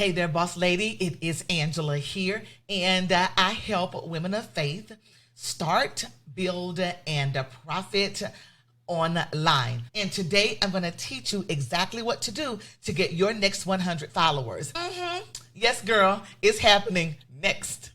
Hey there, boss lady. It is Angela here, and I help women of faith start, build, and profit online. And today I'm going to teach you exactly what to do to get your next 100 followers. Yes, girl, it's happening next.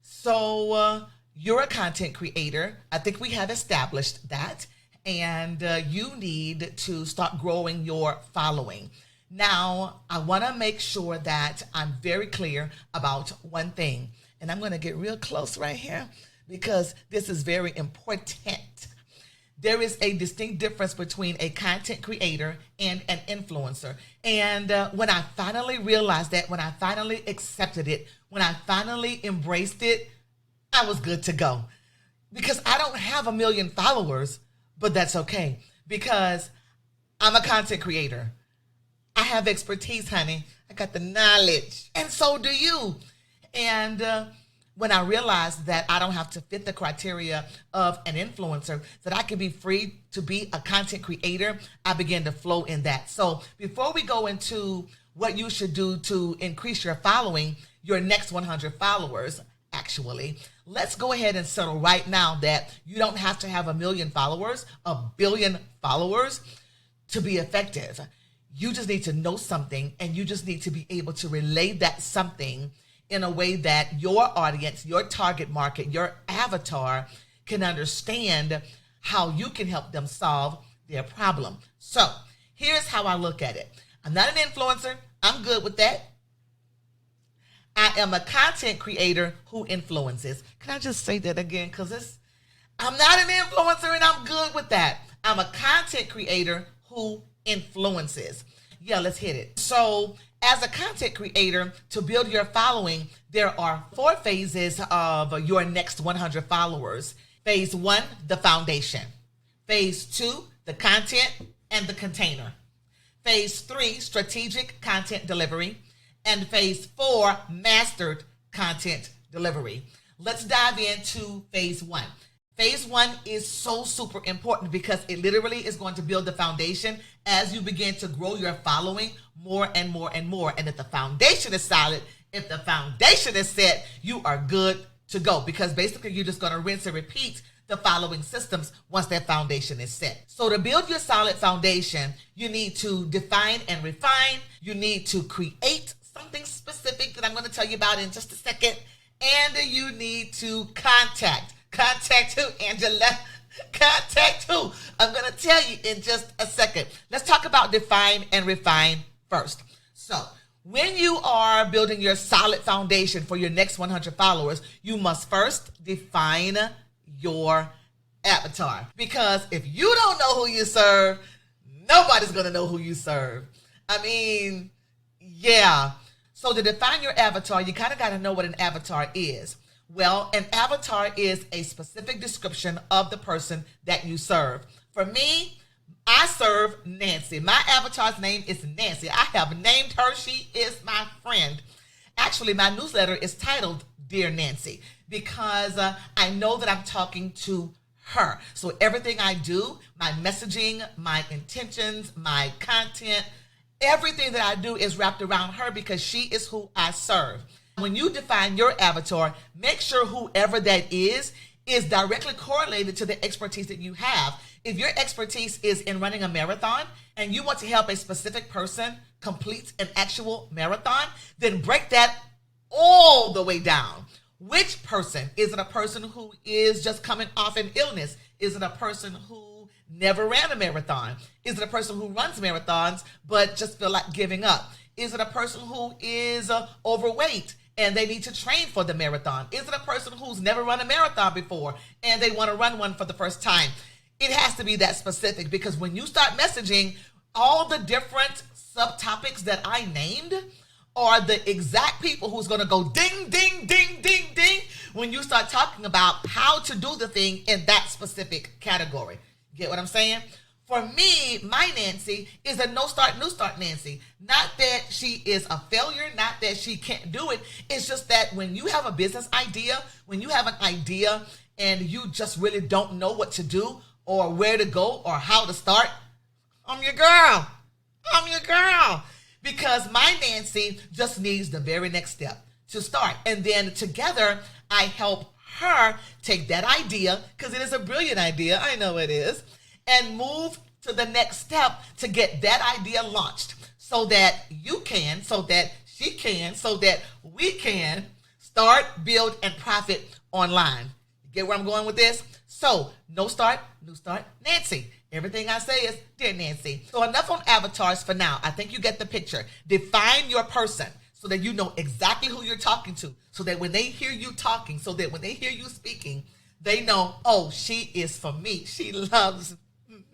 So you're a content creator. I think we have established that. And you need to start growing your following. Now, I want to make sure that I'm very clear about one thing. And I'm going to get real close right here because this is very important. There is a distinct difference between a content creator and an influencer. And when I finally realized that, when I finally accepted it, when I finally embraced it, I was good to go. Because I don't have 1 million followers, but that's okay. Because I'm a content creator. I have expertise, honey. I got the knowledge. And so do you. And when I realized that I don't have to fit the criteria of an influencer, that I can be free to be a content creator, I began to flow in that. So before we go into what you should do to increase your following, your next 100 followers, actually, let's go ahead and settle right now that you don't have to have 1 million followers, 1 billion followers to be effective. You just need to know something, and you just need to be able to relay that something in a way that your audience, your target market, your avatar can understand how you can help them solve their problem. So here's how I look at it. I'm not an influencer. I'm good with that. I am a content creator who influences. Can I just say that again? Because I'm not an influencer and I'm good with that. I'm a content creator who influences. Yeah, let's hit it. So as a content creator, to build your following, there are 4 phases of your next 100 followers. Phase 1, the foundation. Phase 2, the content and the container. Phase 3, strategic content delivery. And phase 4, mastered content delivery. Let's dive into phase 1. Phase 1 is so super important because it literally is going to build the foundation as you begin to grow your following more and more and more. And if the foundation is solid, if the foundation is set, you are good to go, because basically you're just going to rinse and repeat the following systems once that foundation is set. So to build your solid foundation, you need to define and refine. You need to create something specific that I'm going to tell you about in just a second. And you need to contact who, Angela? Contact who? I'm going to tell you in just a second. Let's talk about define and refine first. So when you are building your solid foundation for your next 100 followers, you must first define your avatar. Because if you don't know who you serve, nobody's going to know who you serve. I mean, yeah. So to define your avatar, you kind of got to know what an avatar is. Well, an avatar is a specific description of the person that you serve. For me, I serve Nancy. My avatar's name is Nancy. I have named her. She is my friend. Actually, my newsletter is titled Dear Nancy because I know that I'm talking to her. So everything I do, my messaging, my intentions, my content, everything that I do is wrapped around her because she is who I serve. When you define your avatar, make sure whoever that is directly correlated to the expertise that you have. If your expertise is in running a marathon and you want to help a specific person complete an actual marathon, then break that all the way down. Which person? Is it a person who is just coming off an illness? Is it a person who never ran a marathon? Is it a person who runs marathons but just feel like giving up? Is it a person who is overweight and they need to train for the marathon? Is it a person who's never run a marathon before and they want to run one for the first time? It has to be that specific, because when you start messaging, all the different subtopics that I named are the exact people who's going to go ding, ding, ding, ding, ding when you start talking about how to do the thing in that specific category. Get what I'm saying? For me, my Nancy is a no start, new start Nancy. Not that she is a failure, not that she can't do it. It's just that when you have a business idea, when you have an idea and you just really don't know what to do or where to go or how to start, I'm your girl. I'm your girl. Because my Nancy just needs the very next step to start. And then together, I help her take that idea, because it is a brilliant idea, I know it is, and move to the next step to get that idea launched so that you can, so that she can, so that we can start, build, and profit online. You get where I'm going with this? So, no start, new start, Nancy. Everything I say is, dear Nancy. So enough on avatars for now. I think you get the picture. Define your person so that you know exactly who you're talking to. So that when they hear you talking, so that when they hear you speaking, they know, oh, she is for me. She loves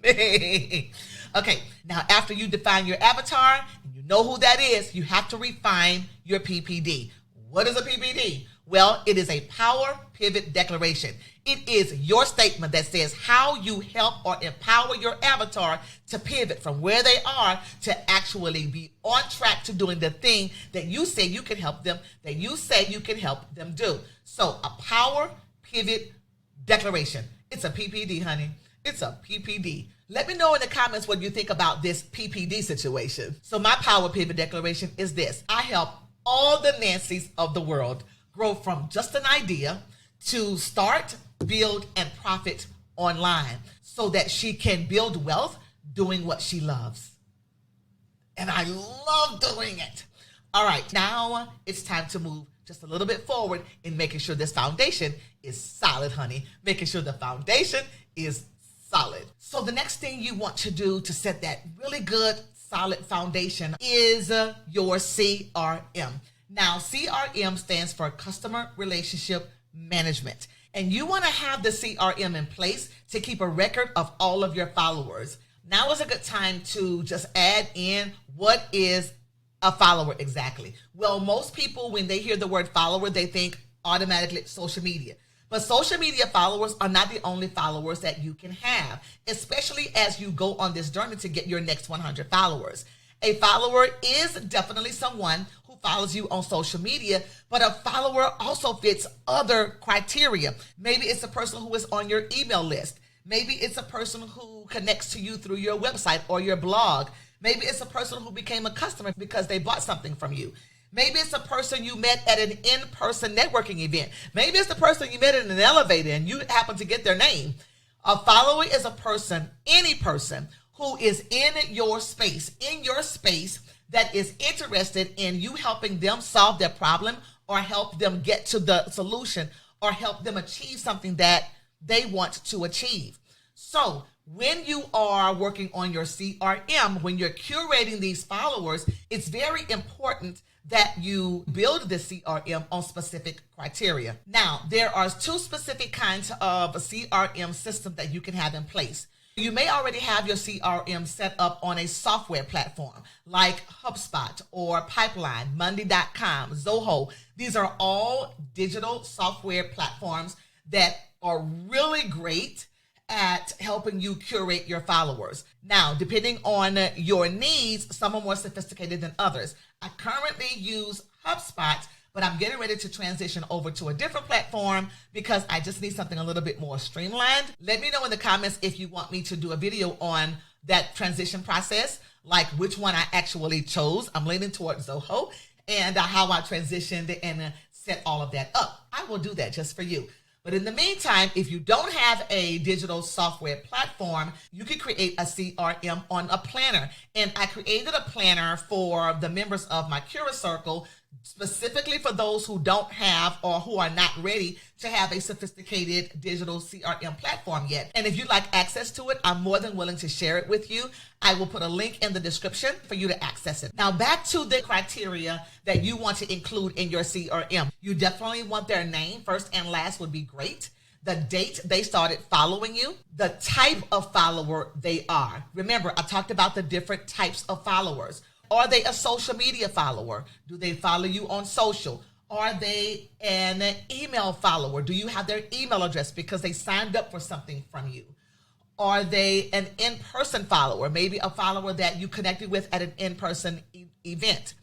me. Okay, now after you define your avatar, and you know who that is, you have to refine your P.P.D. What is a P.P.D? Well, it is a power pivot declaration. It is your statement that says how you help or empower your avatar to pivot from where they are to actually be on track to doing the thing that you say you can help them, that you say you can help them do. So a power pivot declaration. It's a P.P.D, honey. It's a P.P.D. Let me know in the comments what you think about this P.P.D situation. So my power pivot declaration is this. I help all the Nancys of the world grow from just an idea to start, build, and profit online so that she can build wealth doing what she loves. And I love doing it. All right, now it's time to move just a little bit forward in making sure this foundation is solid, honey. Making sure the foundation is solid. So the next thing you want to do to set that really good, solid foundation is your CRM. Now, CRM stands for Customer Relationship Management. And you want to have the CRM in place to keep a record of all of your followers. Now is a good time to just add in what is a follower exactly. Well, most people, when they hear the word follower, they think automatically social media. But social media followers are not the only followers that you can have, especially as you go on this journey to get your next 100 followers. A follower is definitely someone who follows you on social media, but a follower also fits other criteria. Maybe it's a person who is on your email list. Maybe it's a person who connects to you through your website or your blog. Maybe it's a person who became a customer because they bought something from you. Maybe it's a person you met at an in-person networking event. Maybe it's the person you met in an elevator and you happen to get their name. A follower is a person, any person, who is in your space that is interested in you helping them solve their problem or help them get to the solution or help them achieve something that they want to achieve. So when you are working on your CRM, when you're curating these followers, it's very important that you build the CRM on specific criteria. Now, there are two specific kinds of a CRM system that you can have in place. You may already have your CRM set up on a software platform like HubSpot or Pipeline, Monday.com, Zoho. These are all digital software platforms that are really great at helping you curate your followers. Now, depending on your needs, some are more sophisticated than others. I currently use HubSpot, but I'm getting ready to transition over to a different platform because I just need something a little bit more streamlined. Let me know in the comments if you want me to do a video on that transition process, like which one I actually chose. I'm leaning toward Zoho, and how I transitioned and set all of that up. I will do that just for you. But in the meantime, if you don't have a digital software platform, you can create a CRM on a planner. And I created a planner for the members of my Cura Circle, specifically for those who don't have or who are not ready to have a sophisticated digital CRM platform yet. And if you'd like access to it, I'm more than willing to share it with you. I will put a link in the description for you to access it. Now back to the criteria that you want to include in your CRM. You definitely want their name, first and last would be great. The date they started following you, the type of follower they are. Remember, I talked about the different types of followers. Are they a social media follower? Do they follow you on social? Are they an email follower? Do you have their email address because they signed up for something from you? Are they an in-person follower? Maybe a follower that you connected with at an in-person event.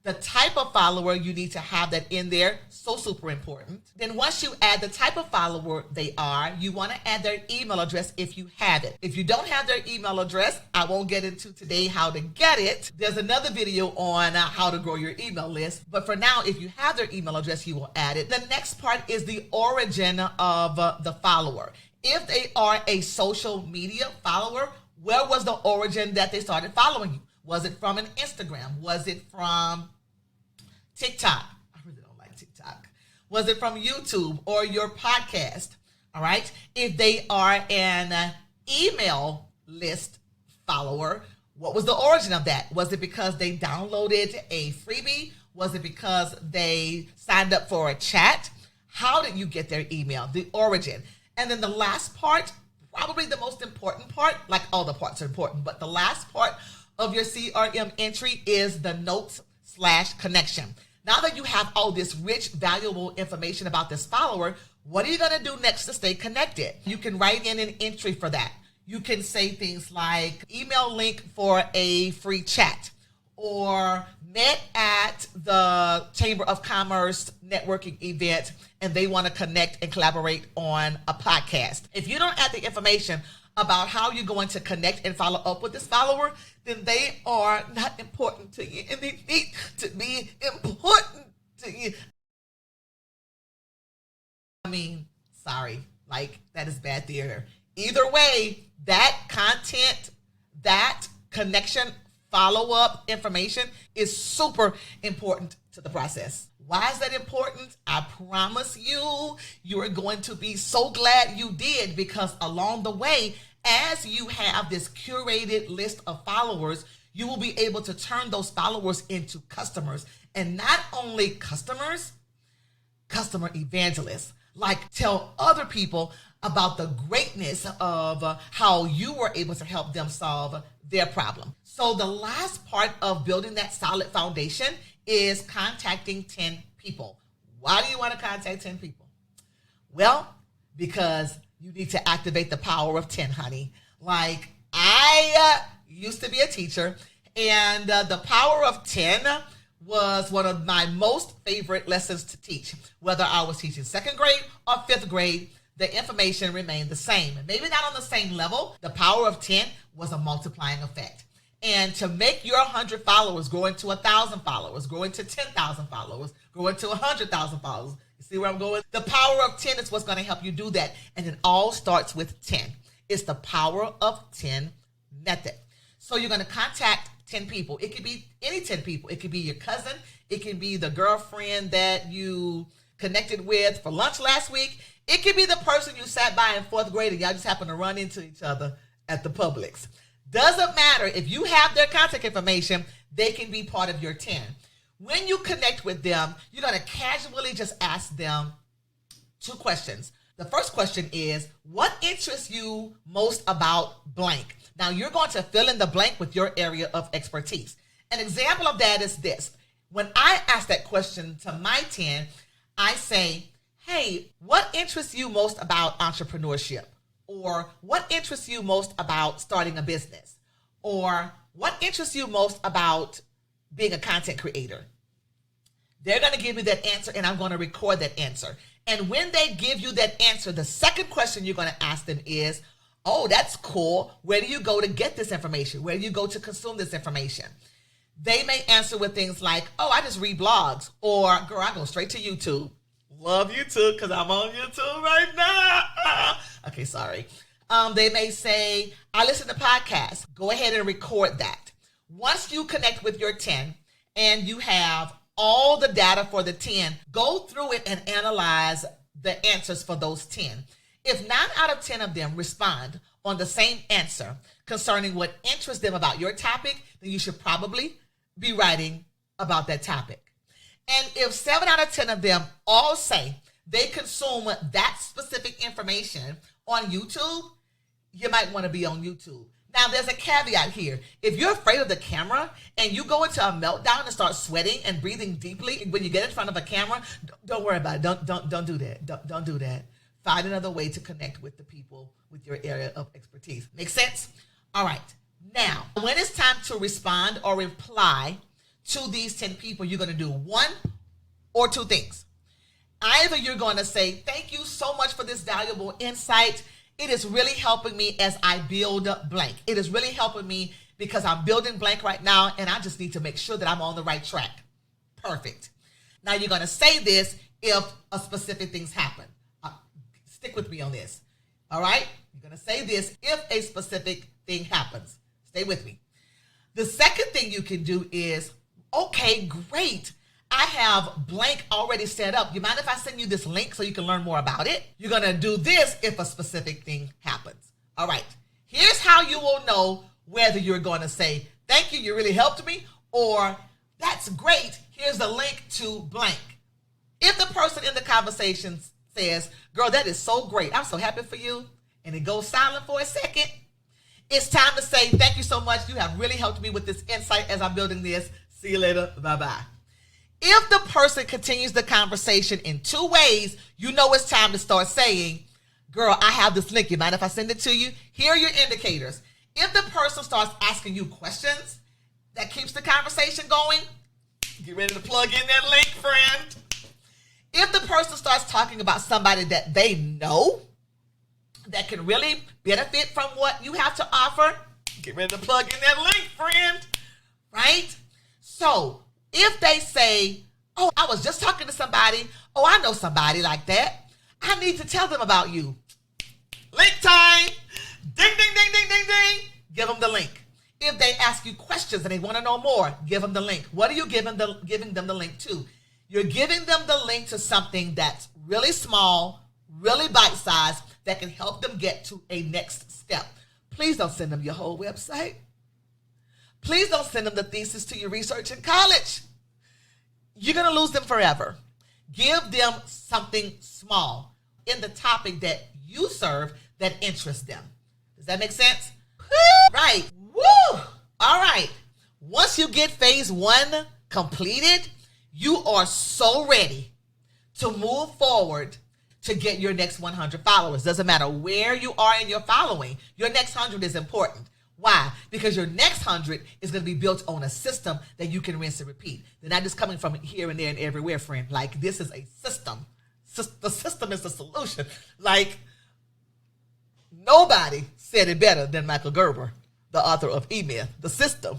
The type of follower, you need to have that in there. So super important. Then once you add the type of follower they are, you want to add their email address if you have it. If you don't have their email address, I won't get into today how to get it. There's another video on how to grow your email list. But for now, if you have their email address, you will add it. The next part is the origin of the follower. If they are a social media follower, where was the origin that they started following you? Was it from an Instagram? Was it from TikTok? I really don't like TikTok. Was it from YouTube or your podcast? All right. If they are an email list follower, what was the origin of that? Was it because they downloaded a freebie? Was it because they signed up for a chat? How did you get their email? The origin. And then the last part, probably the most important part, like all the parts are important, but the last part of your CRM entry is the notes/connection. Now that you have all this rich, valuable information about this follower, what are you going to do next to stay connected? You can write in an entry for that. You can say things like email link for a free chat, or met at the Chamber of Commerce networking event and they want to connect and collaborate on a podcast. If you don't add the information about how you're going to connect and follow up with this follower, then they are not important to you, and they need to be important to you. I mean, sorry, like that is bad theater. Either way, that content, that connection, follow-up information is super important to the process. Why is that important? I promise you are going to be so glad you did, because along the way, as you have this curated list of followers, you will be able to turn those followers into customers. And not only customers, customer evangelists. Like, tell other people about the greatness of how you were able to help them solve their problem. So the last part of building that solid foundation is contacting 10 people. Why do you want to contact 10 people? Well, because you need to activate the power of 10, honey. Like, I used to be a teacher, and the power of 10 was one of my most favorite lessons to teach. Whether I was teaching second grade or fifth grade, the information remained the same. And maybe not on the same level. The power of 10 was a multiplying effect. And to make your 100 followers grow into 1,000 followers, grow into 10,000 followers, grow into 100,000 followers. You see where I'm going? The power of 10 is what's going to help you do that. And it all starts with 10. It's the power of 10 method. So you're going to contact 10 people. It could be any 10 people. It could be your cousin. It can be the girlfriend that you connected with for lunch last week. It could be the person you sat by in fourth grade and y'all just happened to run into each other at the Publix. Doesn't matter. If you have their contact information, they can be part of your 10. When you connect with them, you're going to casually just ask them 2 questions. The first question is, what interests you most about blank? Now, you're going to fill in the blank with your area of expertise. An example of that is this. When I ask that question to my 10, I say, hey, what interests you most about entrepreneurship? Or what interests you most about starting a business? Or what interests you most about being a content creator? They're going to give me that answer, and I'm going to record that answer. And when they give you that answer, the second question you're going to ask them is, oh, that's cool. Where do you go to get this information? Where do you go to consume this information? They may answer with things like, oh, I just read blogs. Or, girl, I go straight to YouTube. Love YouTube because I'm on YouTube right now. Okay, sorry. They may say, I listen to podcasts. Go ahead and record that. Once you connect with your 10 and you have all the data for the 10, go through it and analyze the answers for those 10. If 9 out of 10 of them respond on the same answer concerning what interests them about your topic, then you should probably be writing about that topic. And if 7 out of 10 of them all say they consume that specific information on YouTube, you might want to be on YouTube. Now, there's a caveat here. If you're afraid of the camera and you go into a meltdown and start sweating and breathing deeply when you get in front of a camera, don't worry about it. Don't do that. Don't do that. Find another way to connect with the people with your area of expertise. Make sense? All right. Now, when it's time to respond or reply to these 10 people, you're going to do one or two things. Either you're going to say, thank you so much for this valuable insight. It is really helping me as I build blank. It is really helping me because I'm building blank right now, and I just need to make sure that I'm on the right track. Perfect. Now you're going to say this if a specific things happen. Stick with me on this. All right? You're going to say this if a specific thing happens. Stay with me. The second thing you can do is, okay, great. I have blank already set up. You mind if I send you this link so you can learn more about it? You're going to do this if a specific thing happens. All right. Here's how you will know whether you're going to say, thank you, you really helped me, or that's great, here's the link to blank. If the person in the conversation says, girl, that is so great, I'm so happy for you, and it goes silent for a second, it's time to say, thank you so much, you have really helped me with this insight as I'm building this. See you later, bye-bye. If the person continues the conversation in two ways, you know it's time to start saying, girl, I have this link, you mind if I send it to you? Here are your indicators. If the person starts asking you questions, that keeps the conversation going, get ready to plug in that link, friend. If the person starts talking about somebody that they know that can really benefit from what you have to offer, get ready to plug in that link, friend, right? So if they say, oh, I was just talking to somebody, oh, I know somebody like that, I need to tell them about you. Link time. Ding, ding, ding, ding, ding, ding. Give them the link. If they ask you questions and they want to know more, give them the link. What are you giving them the link to? You're giving them the link to something that's really small, really bite-sized, that can help them get to a next step. Please don't send them your whole website. Please don't send them the thesis to your research in college. You're going to lose them forever. Give them something small in the topic that you serve that interests them. Does that make sense? Right. Woo! All right. Once you get phase one completed, you are so ready to move forward to get your next 100 followers. Doesn't matter where you are in your following. Your next 100 is important. Why? Because your next 100 is going to be built on a system that you can rinse and repeat. They're not just coming from here and there and everywhere, friend. Like, this is a system. The system is the solution. Like, nobody said it better than Michael Gerber, the author of Email. The system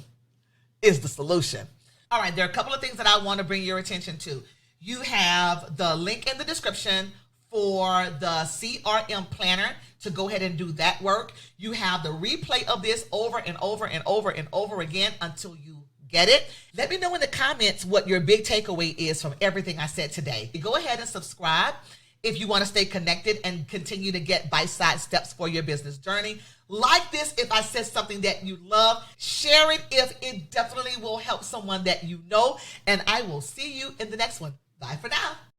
is the solution. All right, there are a couple of things that I want to bring your attention to. You have the link in the description for the CRM planner to go ahead and do that work. You have the replay of this over and over and over and over again until you get it. Let me know in the comments what your big takeaway is from everything I said today. Go ahead and subscribe if you want to stay connected and continue to get bite-sized steps for your business journey. Like this if I said something that you love. Share it if it definitely will help someone that you know. And I will see you in the next one. Bye for now.